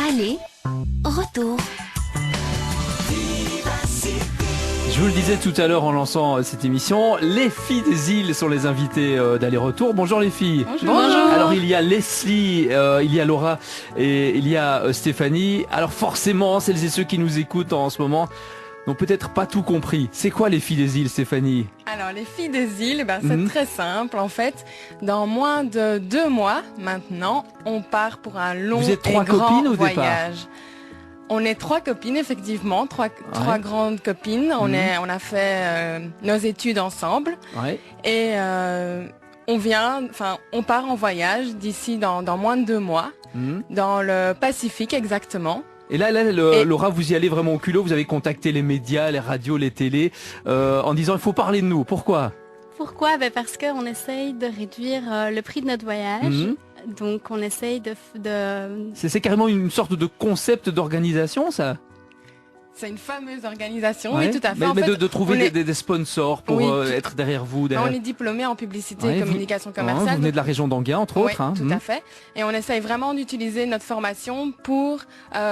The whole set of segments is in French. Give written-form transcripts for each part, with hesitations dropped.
Aller, retour. Je vous le disais tout à l'heure en lançant cette émission, les filles des îles sont les invitées d'aller-retour. Bonjour les filles. Bonjour. Alors il y a Leslie, il y a Laura et il y a Stéphanie. Alors forcément, celles et ceux qui nous écoutent en ce moment n'ont peut-être pas tout compris. C'est quoi les filles des îles, Stéphanie? Alors les filles des îles, c'est très simple en fait. Dans moins de 2 mois maintenant, on part pour un long Vous êtes et 3 grand copines au voyage. départ? On est 3 copines effectivement, trois grandes copines. On a fait nos études ensemble Ouais. et on part en voyage d'ici dans moins de 2 mois dans le Pacifique exactement. Et là, Laura, vous y allez vraiment au culot. Vous avez contacté les médias, les radios, les télés, en disant il faut parler de nous. Pourquoi? Pourquoi? Parce qu'on essaye de réduire le prix de notre voyage. Donc on essaye de... C'est carrément une sorte de concept d'organisation, ça? C'est une fameuse organisation, Ouais. oui tout à fait. Mais, En fait, de trouver on des sponsors pour être derrière vous. on est diplômé en publicité et communication Vous commerciale. venez de la région d'Anguin, entre Oui, autres. Hein. tout à fait. Et on essaye vraiment d'utiliser notre formation pour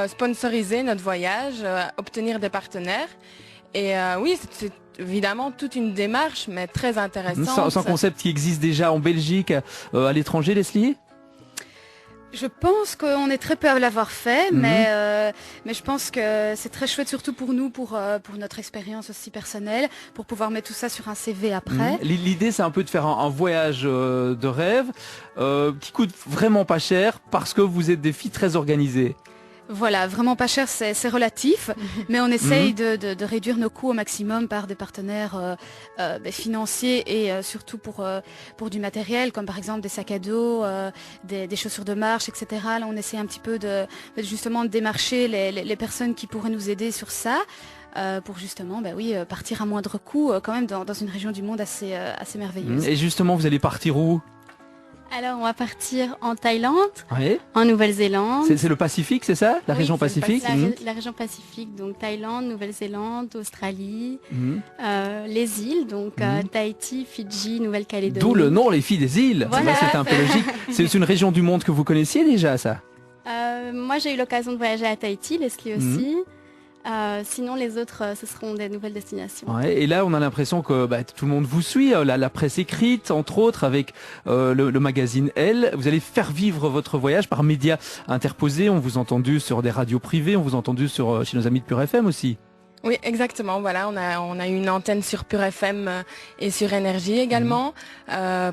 sponsoriser notre voyage, obtenir des partenaires. Et oui, c'est évidemment toute une démarche, mais très intéressante. C'est un concept qui existe déjà en Belgique, à l'étranger, Leslie? Je pense qu'on est très peu à l'avoir fait, mais je pense que c'est très chouette, surtout pour nous, pour notre expérience aussi personnelle, pour pouvoir mettre tout ça sur un CV après. L'idée, c'est un peu de faire un voyage de rêve qui coûte vraiment pas cher parce que vous êtes des filles très organisées. Voilà, vraiment pas cher, c'est relatif, mais on essaye de réduire nos coûts au maximum par des partenaires financiers et surtout pour du matériel, comme par exemple des sacs à dos, des chaussures de marche, etc. Là, on essaie un petit peu justement de démarcher les personnes qui pourraient nous aider sur ça. Pour justement partir à moindre coût quand même dans une région du monde assez merveilleuse. Et justement, vous allez partir où? Alors on va partir en Thaïlande, Ouais. en Nouvelle-Zélande. C'est le Pacifique, c'est ça? La région Pacifique? La région Pacifique, donc Thaïlande, Nouvelle-Zélande, Australie, les îles, donc Tahiti, Fidji, Nouvelle-Calédonie. D'où le nom, les filles des îles. Voilà. C'est un peu logique. C'est une région du monde que vous connaissiez déjà, ça? Moi j'ai eu l'occasion de voyager à Tahiti, Leslie aussi. Sinon les autres ce seront des nouvelles destinations. Ouais, et là on a l'impression que tout le monde vous suit, la presse écrite entre autres avec le magazine Elle. Vous allez faire vivre votre voyage par médias interposés. On vous a entendu sur des radios privées, on vous a entendu chez nos amis de Pure FM aussi. Oui, exactement. Voilà, on a eu une antenne sur Pure FM et sur Énergie également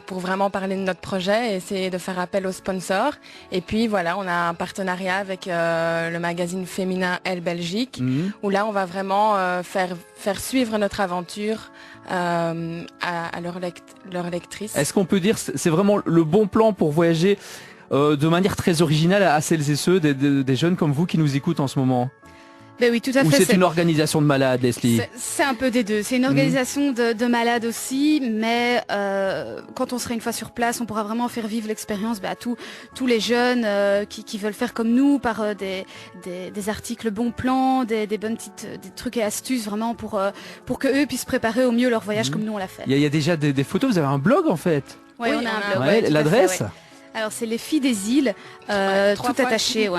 pour vraiment parler de notre projet et essayer de faire appel aux sponsors. Et puis voilà, on a un partenariat avec le magazine féminin Elle Belgique où là on va vraiment faire suivre notre aventure à leurs lectrices. Est-ce qu'on peut dire c'est vraiment le bon plan pour voyager de manière très originale à celles et ceux des jeunes comme vous qui nous écoutent en ce moment? Ben oui, tout à Ou fait. c'est une organisation de malades, Leslie? C'est un peu des deux. C'est une organisation de malades aussi, mais quand on sera une fois sur place, on pourra vraiment faire vivre l'expérience à tous les jeunes qui veulent faire comme nous, par des articles bons plans, des bonnes des trucs et astuces vraiment pour que eux puissent préparer au mieux leur voyage comme nous on l'a fait. Il y a déjà des photos, vous avez un blog en fait? Oui, on a un blog. Ouais, l'adresse? Alors c'est les filles des îles, tout attaché,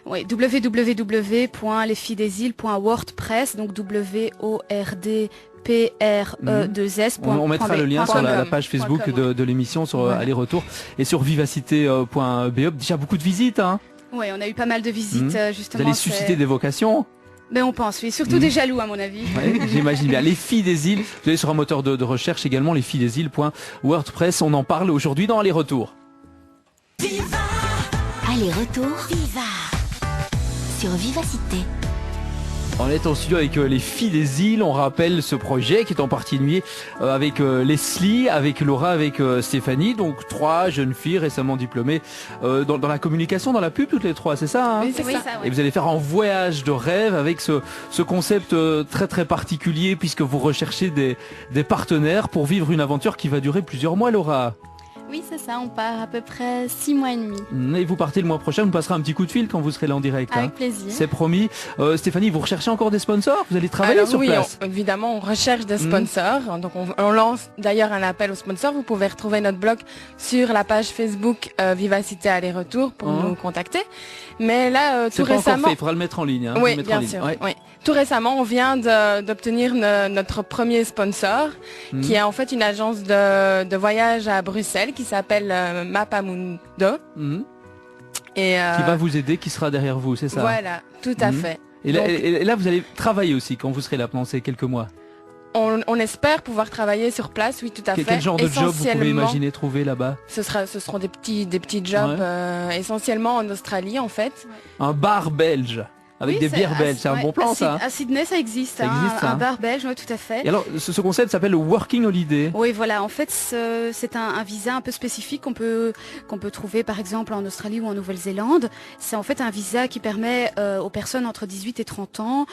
www.lesfillesdesilles.wordpress, donc WORDPRE2S. On mettra le lien sur la page Facebook de l'émission sur Aller-Retour et sur vivacité.be. Déjà beaucoup de visites, hein? Oui, on a eu pas mal de visites justement. Vous allez susciter des vocations? Ben on pense, oui, surtout des jaloux à mon avis. Ouais, j'imagine bien. Les filles des îles, vous allez sur un moteur de recherche également, lesfillesdesilles.wordpress. On en parle aujourd'hui dans Aller-Retour. Viva Aller-retour. Viva sur Vivacité. On est en studio avec les filles des îles. On rappelle ce projet qui est en partie lié avec Leslie, avec Laura, avec Stéphanie. Donc 3 jeunes filles récemment diplômées dans la communication, dans la pub, toutes les 3, c'est ça, hein? Oui, c'est ça. Et vous allez faire un voyage de rêve avec ce concept très très particulier puisque vous recherchez des partenaires pour vivre une aventure qui va durer plusieurs mois, Laura. Oui, c'est ça, on part à peu près 6 mois et demi. Et vous partez le mois prochain, on passera un petit coup de fil quand vous serez là en direct. Avec plaisir. C'est promis. Stéphanie, vous recherchez encore des sponsors? Vous allez travailler sur place? Évidemment, on recherche des sponsors. Donc on lance d'ailleurs un appel aux sponsors. Vous pouvez retrouver notre blog sur la page Facebook Vivacité Aller-Retour pour nous contacter. Mais là, tout récemment... il faudra le mettre en ligne. Oui, bien sûr. Ouais. Oui. Tout récemment, on vient d'obtenir notre premier sponsor, qui est en fait une agence de voyage à Bruxelles qui s'appelle Mapamundo. Et qui va vous aider, qui sera derrière vous, c'est ça? Voilà, tout à fait. Et là, vous allez travailler aussi quand vous serez là pendant ces quelques mois? On espère pouvoir travailler sur place, oui, tout à fait. Quel genre de job vous pouvez imaginer trouver là-bas? Ce seront des petits jobs, essentiellement en Australie, en fait. Un bar belge avec des bières belges, c'est un bon plan ça. À Sydney ça existe, un bar belge, oui, tout à fait. Et alors ce concept s'appelle le Working Holiday. Oui voilà, en fait c'est un visa un peu spécifique qu'on peut trouver par exemple en Australie ou en Nouvelle-Zélande. C'est en fait un visa qui permet aux personnes entre 18 et 30 ans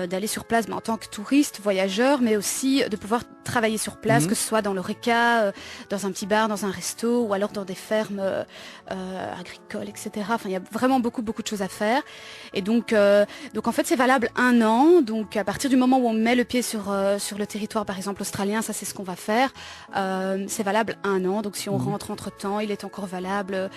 d'aller sur place en tant que touristes, voyageurs, mais aussi de pouvoir travailler sur place, que ce soit dans l'Horeca, dans un petit bar, dans un resto ou alors dans des fermes agricoles, etc. Enfin il y a vraiment beaucoup de choses à faire. Et donc en fait c'est valable 1 an, donc à partir du moment où on met le pied sur le territoire par exemple australien, ça c'est ce qu'on va faire, c'est valable 1 an, donc si on rentre entre temps il est encore valable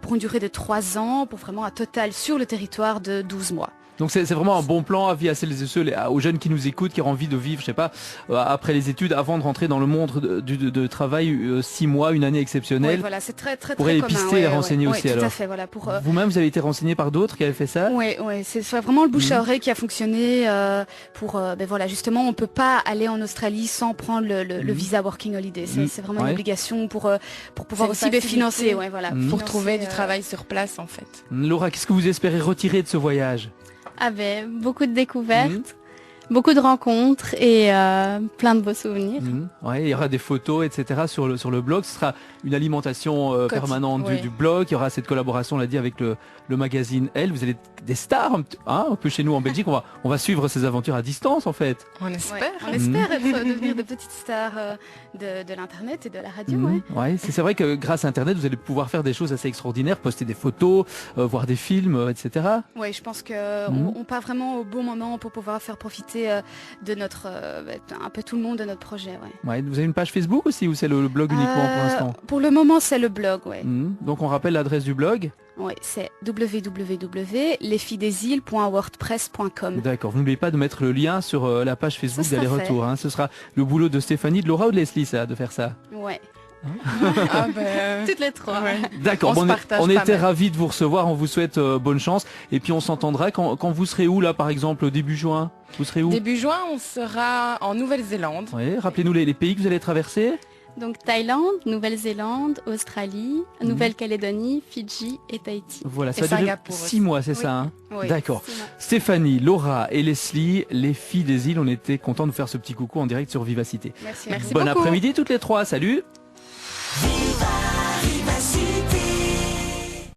pour une durée de 3 ans, pour vraiment un total sur le territoire de 12 mois. Donc c'est vraiment un bon plan à vie à celles et ceux, aux jeunes qui nous écoutent, qui ont envie de vivre, je sais pas, après les études, avant de rentrer dans le monde de travail, 6 mois, une année exceptionnelle. Oui, voilà, c'est très pour commun. les pister et renseigner aussi tout alors. À fait, voilà, Vous-même, vous avez été renseigné par d'autres qui avaient fait ça? Oui, c'est vraiment le bouche à oreille qui a fonctionné pour, voilà, justement, on peut pas aller en Australie sans prendre le visa Working Holiday. C'est vraiment une obligation pour pouvoir aussi financer, voilà, pour trouver du travail sur place en fait. Laura, qu'est-ce que vous espérez retirer de ce voyage? Beaucoup de découvertes, beaucoup de rencontres et plein de beaux souvenirs. Ouais, il y aura des photos, etc. sur le blog. Ce sera une alimentation permanente du blog. Il y aura cette collaboration, on l'a dit, avec le magazine Elle. Vous allez être des stars, un peu chez nous en Belgique. On va suivre ces aventures à distance, en fait. On espère. On espère devenir de petites stars de l'internet et de la radio. Ouais, c'est vrai que grâce à Internet, vous allez pouvoir faire des choses assez extraordinaires, poster des photos, voir des films, etc. Oui, je pense qu'on part vraiment au bon moment pour pouvoir faire profiter de notre un peu tout le monde de notre projet. Ouais, vous avez une page Facebook aussi ou c'est le blog uniquement pour l'instant? Pour le moment, c'est le blog, Donc on rappelle l'adresse du blog? Oui, c'est www.lesfillesdesilles.wordpress.com. D'accord, vous n'oubliez pas de mettre le lien sur la page Facebook d'Aller-Retour. Ce sera le boulot de Stéphanie, de Laura ou de Leslie, ça, de faire ça? Ouais. Toutes les trois. D'accord, on était ravis de vous recevoir, on vous souhaite bonne chance et puis on s'entendra quand vous serez où là par exemple début juin? Vous serez où? Début juin, on sera en Nouvelle-Zélande. Oui, rappelez-nous les pays que vous allez traverser. Donc Thaïlande, Nouvelle-Zélande, Australie, Nouvelle-Calédonie, Fidji et Tahiti. Voilà, ça va durer 6 mois, c'est ça Oui, d'accord. Stéphanie, Laura et Leslie, les filles des îles, on était contents de vous faire ce petit coucou en direct sur Vivacité. Merci bon beaucoup. Après-midi toutes les trois, salut.